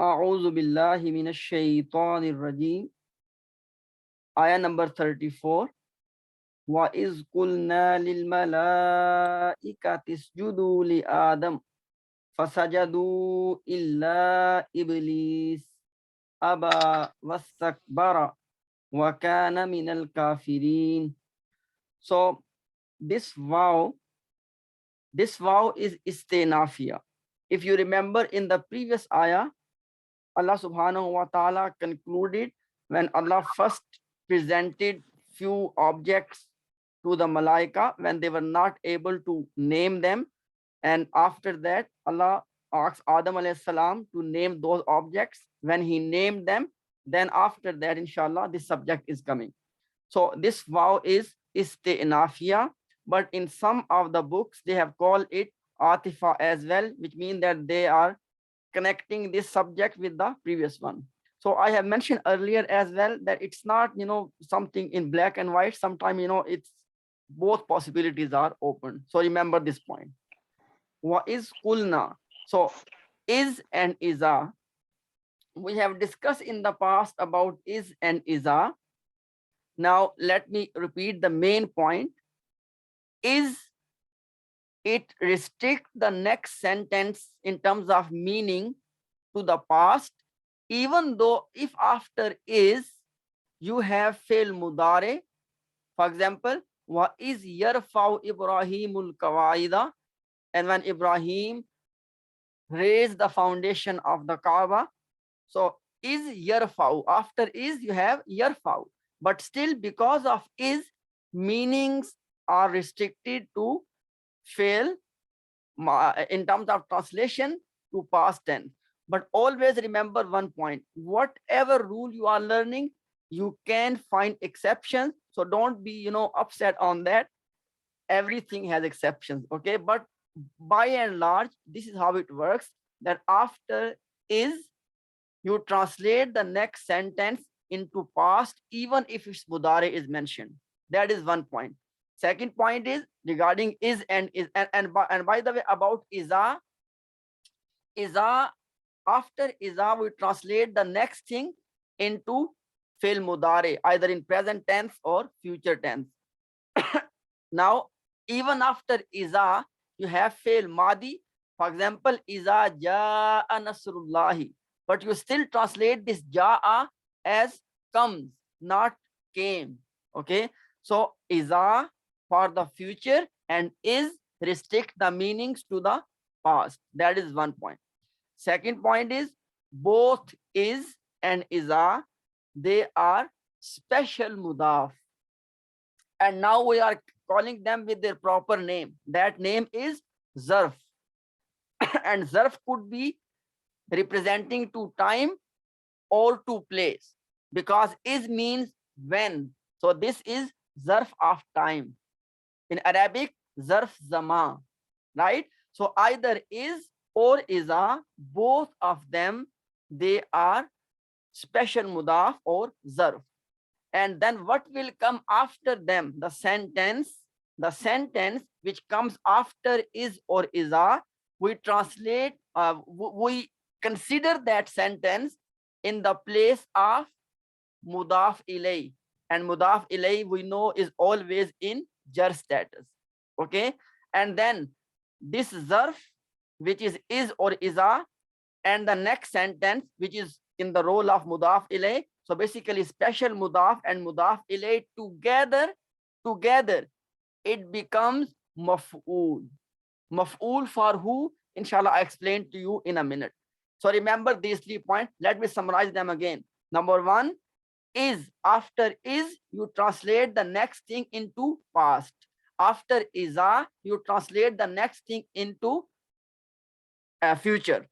أعوذ بالله من الشيطان الرجيم. Ayah number 34. وَإِذْ قُلْنَا لِلْمَلَائِكَةِ اسْجُدُوا لِآدَمَ فَسَجَدُوا إِلَّا إِبْلِيسَ أَبَى وَاسْتَكْبَرَ وَكَانَ مِنَ الْكَافِرِينَ. So this vow is istinafia. If you remember in the previous ayah, Allah subhanahu wa ta'ala concluded when Allah first presented few objects to the malaika when they were not able to name them, and after that Allah asked Adam alayhi salam to name those objects. When he named them, then after that inshallah this subject is coming. So this vow is isti'nafia, but in some of the books they have called it atifa as well, which means that they are connecting this subject with the previous one. So I have mentioned earlier as well that it's not, something in black and white. Sometimes, it's both possibilities are open. So remember this point. What is kulna? So is and iza. We have discussed in the past about is and iza. Now let me repeat the main point. Is it restrict the next sentence in terms of meaning to the past, even though if after is you have fail mudare. For example, wa is yarfau Ibrahimul kawaida, and when Ibrahim raised the foundation of the Kaaba, so is yarfau, after is you have yarfau, but still because of is, meanings are restricted to fail in terms of translation to past tense. But always remember one point: whatever rule you are learning, you can find exceptions. So don't be, upset on that. Everything has exceptions, okay? But by and large, this is how it works, that after is, you translate the next sentence into past, even if its mudare is mentioned. That is one point. Second point is regarding is and is, and by the way, about iza, after iza we translate the next thing into fail mudare, either in present tense or future tense. Now even after iza you have fail madi. For example, iza jaa nasrullahi, but you still translate this jaa as comes, not came. Okay, so iza for the future and is restrict the meanings to the past. That is one point. Second point is both is and iza, they are special mudaf, and now we are calling them with their proper name. That name is zarf. And zarf could be representing to time or to place, because is means when. So this is zarf of time. In Arabic, zarf zama, right? So either is or iza, both of them, they are special mudaf or zarf. And then what will come after them? The sentence which comes after is or iza, we translate, we consider that sentence in the place of mudaf ilay. And mudaf ilay we know is always in jar status. Okay, and then this zarf, which is or iza, and the next sentence which is in the role of mudaf ilay. So basically special mudaf and mudaf ilay together it becomes maf'ul. Maf'ul for who? Inshallah, I explain to you in a minute. So remember these 3 points. Let me summarize them again. Number one is, after is you translate the next thing into past. After iza you translate the next thing into future.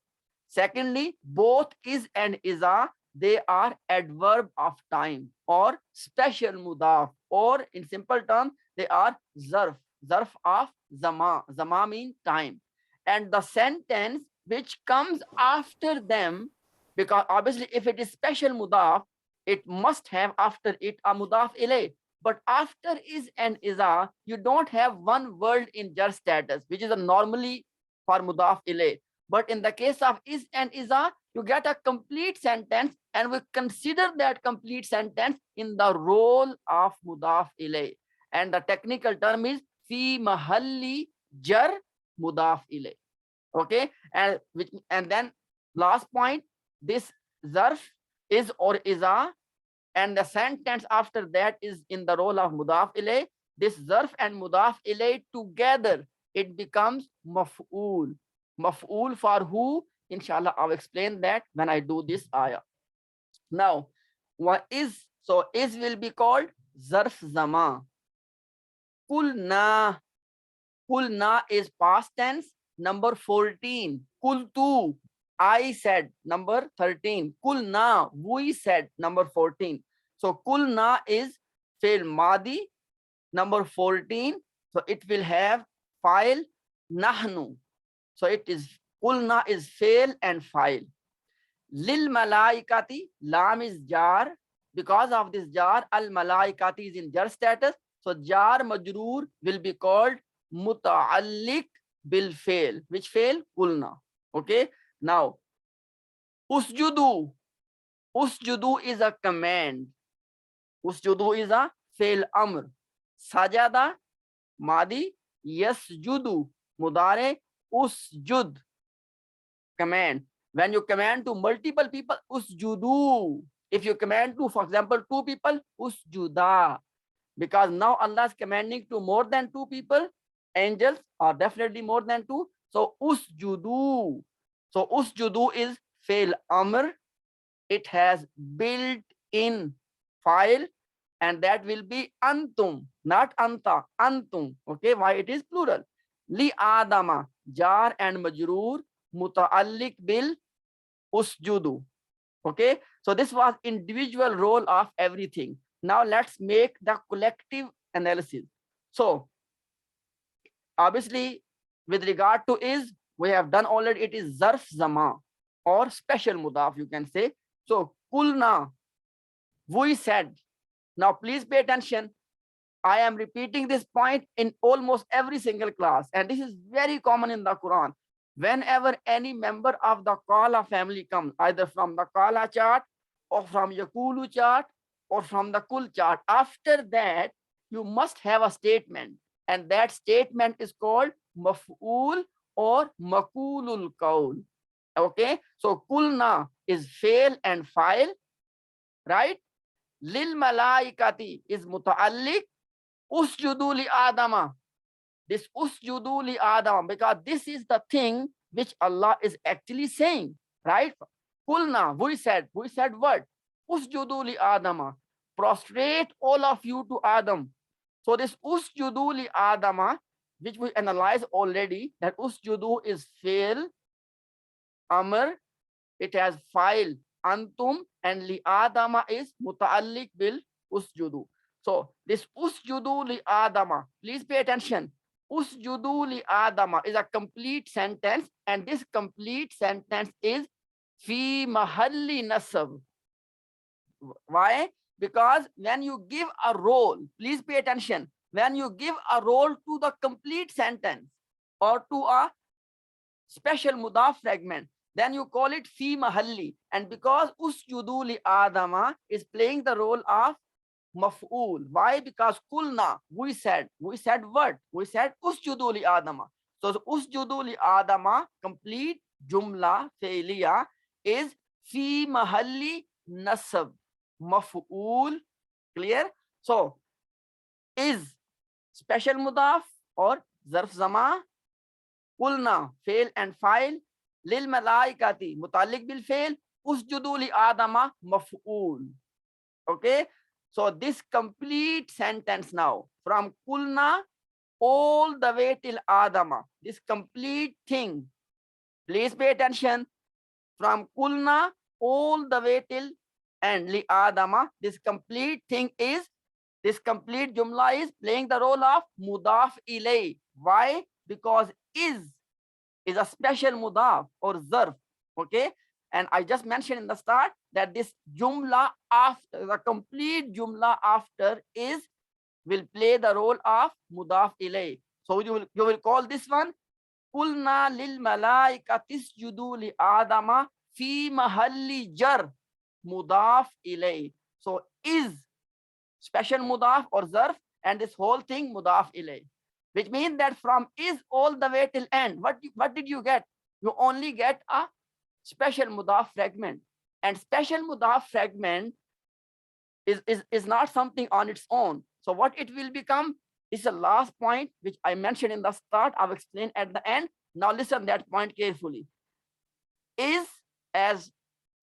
Secondly, both is and iza, they are adverb of time or special mudaf, or in simple terms they are zarf of zama. Zama means time. And the sentence which comes after them, because obviously if it is special mudaf, it must have after it a mudaf ilay. But after is and iza, you don't have one word in jar status, which is a normally for mudaf ilay. But in the case of is and iza, you get a complete sentence, and we consider that complete sentence in the role of mudaf ilay. And the technical term is fi mahalli jar mudaf ilay. Okay, and then last point, this zarf is or iza, and the sentence after that is in the role of mudaf ilay. This zarf and mudaf ilay together, it becomes maf'ul. Maf'ul for who? Inshallah, I'll explain that when I do this ayah. Now, what is, so is will be called zarf zama. Kulna. Kulna is past tense, number 14. Kultu, I said, number 13. Kulna, we said, number 14. So kulna is fail madi, number 14. So it will have file nahnu. So it is kulna is fail and file. Lil malaikati, lam is jar. Because of this jar, al malaikati is in jar status. So jar majroor will be called muta'alliq bil fail. Which fail? Kulna. Okay. Now, usjudu. Usjudu is a command. Usjudu is a fail amr. Sajada, madi, yasjudu, mudare, usjud, command. When you command to multiple people, usjudu. If you command to, for example, 2 people, usjuda. Because now Allah is commanding to more than 2 people. Angels are definitely more than 2. So usjudu. So usjudu is fail amr. It has built-in file, and that will be antum, not anta, antum. Okay, why it is plural? Li adama, jar and majroor, muta'alliq bil usjudu. Okay, so this was individual role of everything. Now let's make the collective analysis. So obviously, with regard to is, we have done already, it is zarf zama or special mudaf, you can say. So kulna, we said. Now please pay attention. I am repeating this point in almost every single class, and this is very common in the Quran. Whenever any member of the Qala family comes, either from the Qala chart or from Yakulu chart or from the Kul chart, after that, you must have a statement, and that statement is called maf'ul or makulul qaul. Okay, so kulna is fail and file, right? Lil malaikati is muta'alliq. Usjudu li adama. This usjudu li adama, because this is the thing which Allah is actually saying, right? Kulna, we said what? Usjudu li adama. Prostrate all of you to Adam. So this usjudu li adama, which we analyzed already, that usjudu is fail, amr, it has file antum, and li adama is muta'alliq bil usjudu. So this usjudu li adama, please pay attention. Usjudu li adama is a complete sentence, and this complete sentence is fi mahalli nasab. Why? Because when you give a role, please pay attention, when you give a role to the complete sentence or to a special mudaf fragment, then you call it fi mahalli. And because usjudu li adama is playing the role of maf'ul. Why? Because kulna, we said what? We said usjudu li adama. So usjudu li adama, complete jumla failiya, is fi mahalli nasab, maf'ul. Clear? So is special mudaf or zarf zama. Kulna, fail and file. Lil malaikati, mutalik bil fail. Usjudu li adama, maf'ul. Okay, so this complete sentence now, from kulna all the way till adama, this complete thing, please pay attention, from kulna all the way till and li adama, this complete thing is, this complete jumla is playing the role of mudaf ilay. Why? Because is a special mudaf or zarf. Okay, and I just mentioned in the start that this jumla after, the complete jumla after is, will play the role of mudaf ilay. So you will call this one Qulna lil malaikati isjudu li Adama fi mahalli jar mudaf ilay. So is special mudaf or zarf, and this whole thing mudaf ilay, which means that from is all the way till end, what did you get? You only get a special mudaf fragment, and special mudaf fragment is not something on its own. So what it will become is the last point which I mentioned in the start. I've explained at the end. Now listen that point carefully. Is as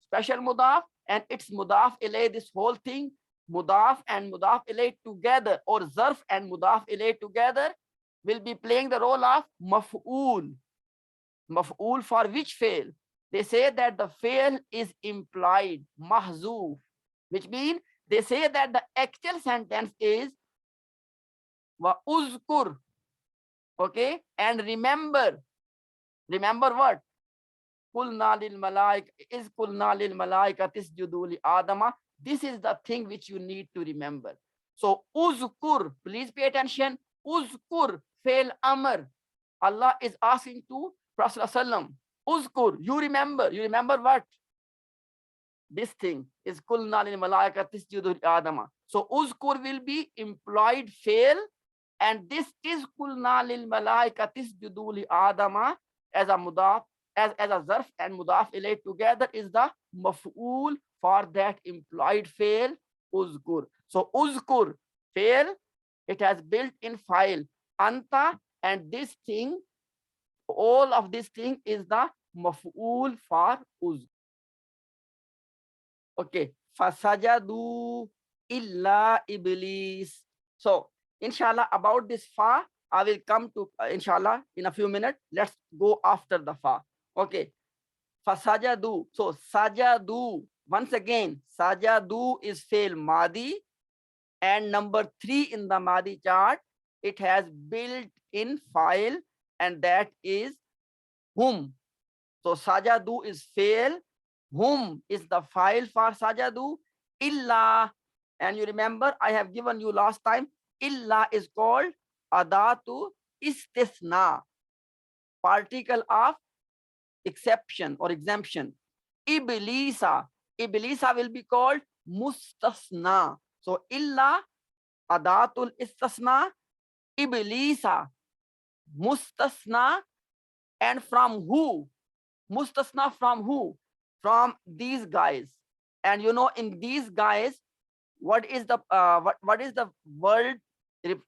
special mudaf, and it's mudaf ilay, this whole thing, mudaf and mudaf ilay together, or zarf and mudaf ilay together, will be playing the role of maf'ul. Maf'ul for which fail? They say that the fail is implied, mahzuf, which means they say that the actual sentence is wa uzkur, okay, and remember. Remember what? Qulna lil malaika is qulna lil malaika tisjudu li Adama. This is the thing which you need to remember. So uzkur, please pay attention. Uzkur, fail amr. Allah is asking to Prophet ﷺ, uzkur, you remember. You remember what? This thing is qulna lil malaika tisjudu li Adama. So uzkur will be implied fail, and this is qulna lil malaika tisjudu li Adama as a mudaf, as a zarf and mudaf ilay together is the maf'ul for that implied fail, uzkur. So uzkur, fail, it has built-in file anta, and this thing, all of this thing is the maf'ul for uzkur. Okay, fasajadu illa iblis. So inshallah, about this fa I will come to inshallah in a few minutes. Let's go after the fa. Okay, fasajadu. So sajadu, once again, sajadu is fail madi, and number 3 in the madi chart, it has built-in file, and that is hum. So sajadu is fail, hum is the file for sajadu, illa, and you remember I have given you last time, illa is called adatu istisna, particle of exception or exemption. Iblisa, iblisa will be called mustasna. So illa adatul istisna, iblisa mustasna, and from who? Mustasna from who? From these guys. And you know, in these guys, what is the word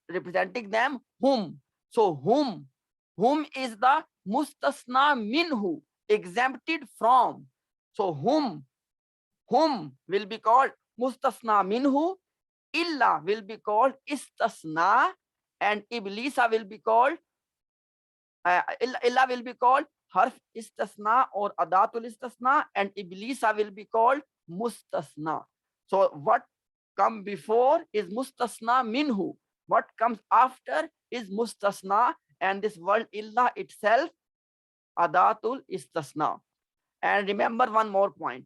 representing them? Whom. So whom is the mustasna minhu, exempted from. So whom will be called mustasna minhu, illa will be called istasna, and iblisa will be called illa will be called harf istasna or adatul istasna, and iblisa will be called mustasna. So what come before is mustasna minhu, what comes after is mustasna, and this word illa itself adatul istasna. And remember one more point,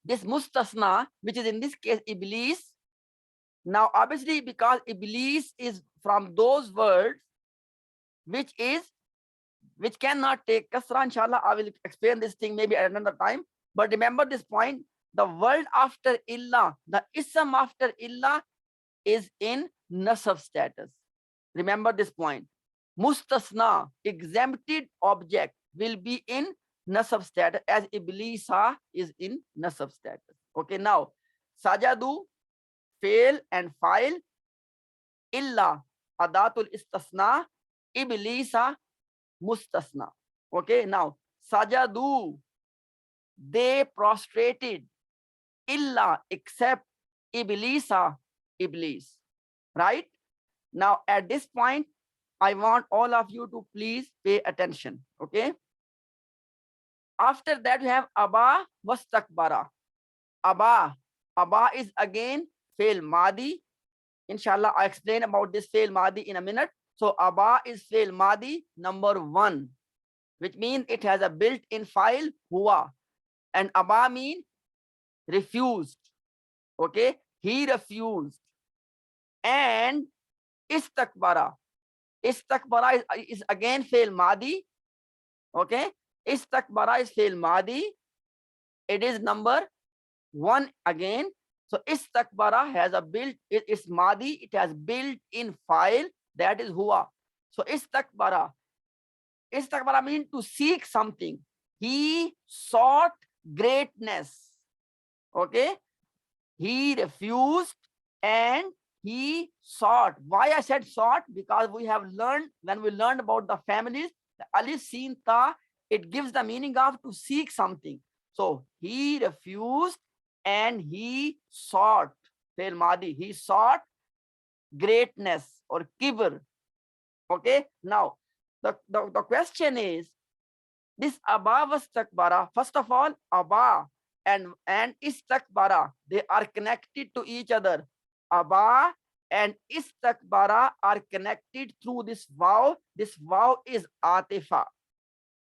this mustasna, which is in this case iblis. Now obviously, because iblis is from those words which cannot take kasra, inshallah I will explain this thing maybe at another time. But remember this point, the word after illa, the ism after illa is in nasab status. Remember this point. Mustasna, exempted object, will be in nasab status, as iblisa is in nasab status. Okay, now sajadu, fail and file, illa adatul istasna, iblisa mustasna. Okay, now sajadu, they prostrated, illa except iblisa, iblis. Right? Now at this point, I want all of you to please pay attention. Okay. After that we have aba wastakbara. Aba is again fail madi. Inshallah I explain about this fail madi in a minute. So aba is fail madi number 1, which means it has a built-in file huwa, and aba means refused. Okay, he refused. And istakbara, Istakbara is again fail madi. Okay. Istakbara is fail madi. It is number 1 again. So istakbara has a built, it's madi, it has built in file, that is huwa. So istakbara means to seek something. He sought greatness. Okay. He refused and he sought. Why I said sought? Because we have learned, when we learned about the families, the alif, sin, ta, it gives the meaning of to seek something. So he refused and he sought. Fail madi. He sought greatness or kibr. Okay. Now the question is, this aba was takbara. First of all, aba and istakbara, they are connected to each other. Aba and istakbara are connected through this vow. This vow is atifa.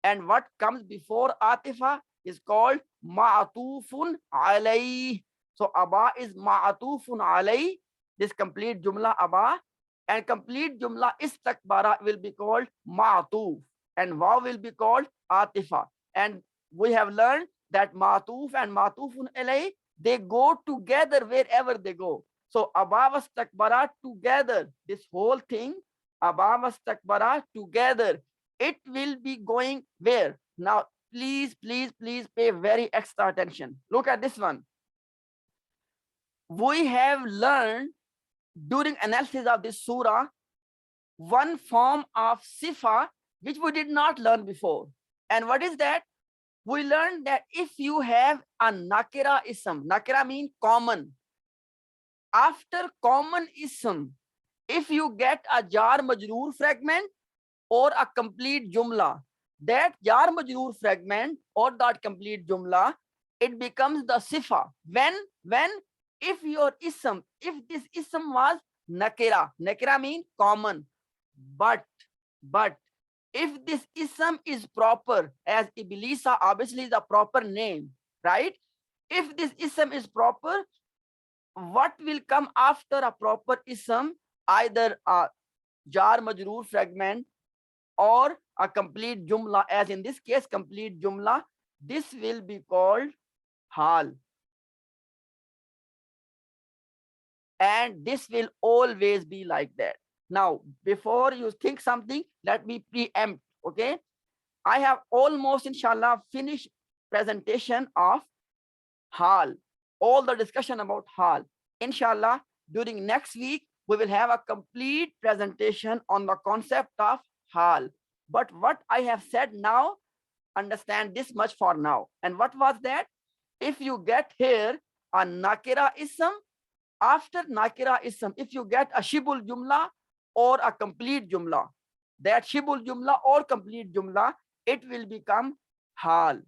And what comes before atifa is called ma'atufun alay. So aba is ma'atufun alay. This complete jumla aba, and complete jumla istakbara will be called ma'atuf, and vav will be called atifa. And we have learned that ma'atuf and ma'atufun alay, they go together wherever they go. So aba was takbara together, this whole thing, aba was takbara together, it will be going where? Now please pay very extra attention. Look at this one. We have learned during analysis of this surah one form of sifa which we did not learn before. And what is that? We learned that if you have a nakira ism, nakira means common. After common ism, if you get a jar majroor fragment or a complete jumla, that jar majroor fragment or that complete jumla, it becomes the sifa. When if your ism, if this ism was nakira, nakira means common, but if this ism is proper, as Iblisa obviously is a proper name, right? If this ism is proper, what will come after a proper ism? Either a jar majroor fragment or a complete jumla, as in this case complete jumla. This will be called hal, and this will always be like that. Now before you think something, let me preempt. Okay, I have almost inshallah finished presentation of hal, all the discussion about hal. Inshallah during next week we will have a complete presentation on the concept of hal. But what I have said now, understand this much for now. And what was that? If you get here a nakira ism, after nakira ism, if you get a shibul jumla or a complete jumla, that shibul jumla or complete jumla, it will become hal.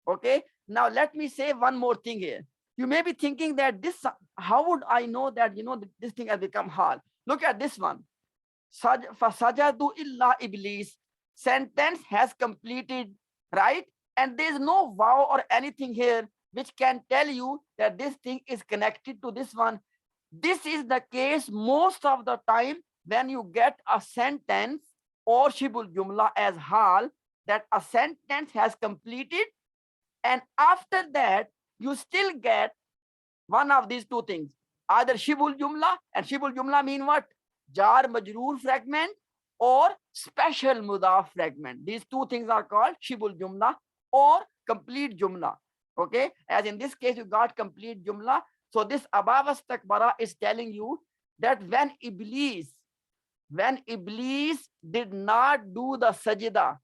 Okay. Now let me say one more thing here. You may be thinking that this, how would I know that, this thing has become hal? Look at this one. Fasajadu illa iblis. Sentence has completed, right? And there is no vow or anything here which can tell you that this thing is connected to this one. This is the case most of the time when you get a sentence or shibul jumla as hal, that a sentence has completed, and after that you still get one of these two things, either shibul jumla, and shibul jumla mean what? Jar majroor fragment or special mudaf fragment. These two things are called shibul jumla or complete jumla. Okay, as in this case you got complete jumla. So this abavas takbara is telling you that when Iblis did not do the sajda,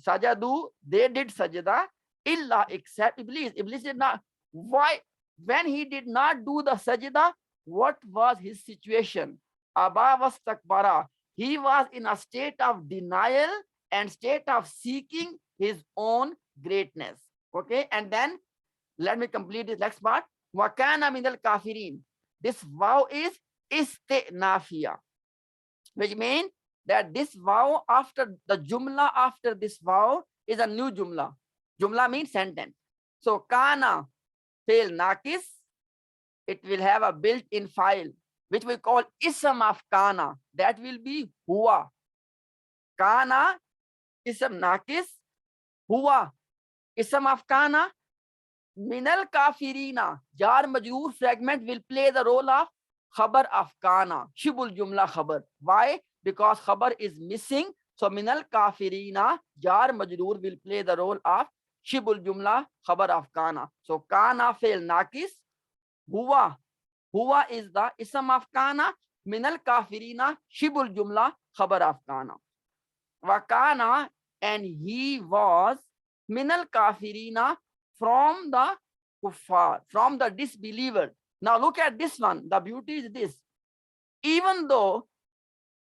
sajadu, they did sajda, illa except Iblis. Iblis did not. Why? When he did not do the sajda, what was his situation? Abavas takbara. He was in a state of denial and state of seeking his own greatness. Okay, and then let me complete this next part. Wakana minal kafirin. This vow is istinafiya, which means that this vow after the jumla after this vow is a new jumla. Jumla means sentence. So kana fail nakis, it will have a built-in file. which we call ism of kana, that will be huwa. Kana, ism nakis, huwa, ism of kana. Minal kafirina, jar majroor fragment will play the role of khabar of kana, shibul jumla khabar. Why? Because khabar is missing. So minal kafirina, jar majroor will play the role of shibul jumla khabar of kana. So kana fail nakis, huwa. Huwa is the ism of kana, minal kafirina, shibul jumla khabar of kana. Wakana, and he was minal kafirina, from the kuffar, from the disbeliever. Now look at this one. The beauty is this. Even though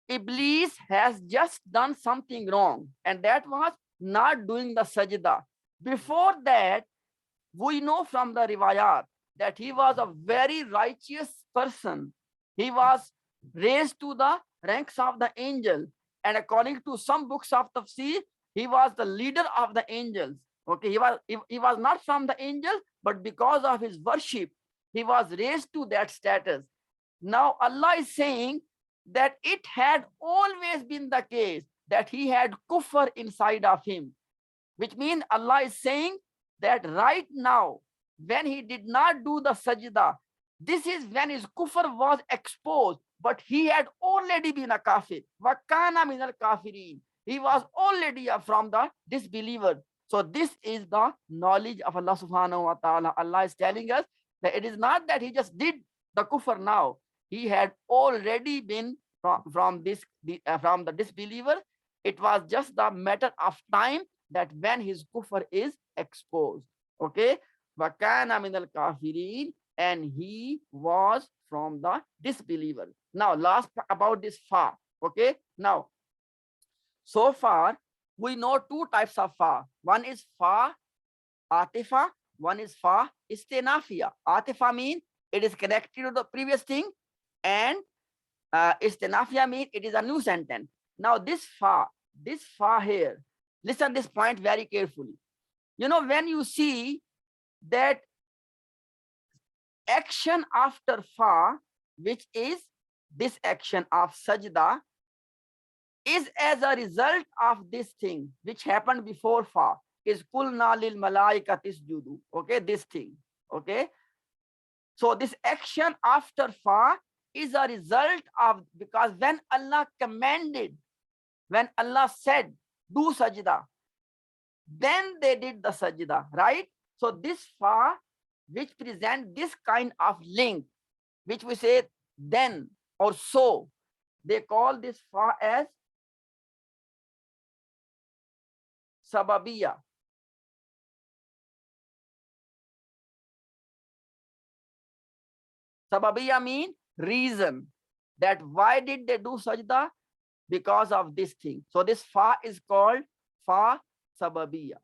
Iblis has just done something wrong, and that was not doing the sajda. Before that, we know from the riwayat that he was a very righteous person. He was raised to the ranks of the angel. And according to some books of tafsir, he was the leader of the angels. Okay, he was not from the angels, but because of his worship, he was raised to that status. Now Allah is saying that it had always been the case that he had kufr inside of him, which means Allah is saying that right now, when he did not do the sajda, this is when his kufr was exposed, but he had already been a kafir. Wakana min al kafirin. He was already from the disbeliever. So this is the knowledge of Allah subhanahu wa ta'ala. Allah is telling us that it is not that he just did the kufr now. He had already been from the disbeliever. It was just the matter of time that when his kufr is exposed. Okay, wakana min al kafirin, and he was from the disbeliever. Now last about this fa. Okay, now so far we know two types of fa. One is fa atifa, one is fa istinafia. Atifa means it is connected to the previous thing, and istinafia means it is a new sentence. Now this fa here, listen this point very carefully. You know, when you see that action after fa, which is this action of sajda, is as a result of this thing which happened before fa, is kulna lil malaikatis judu. Okay, this thing. Okay, so this action after fa is a result of, because when Allah commanded, when Allah said do sajda, then they did the sajda, right? So this fa, which present this kind of link, which we say then or so, they call this fa as sababiya. Sababiya mean reason, that why did they do sajda? Because of this thing. So this fa is called fa sababiya.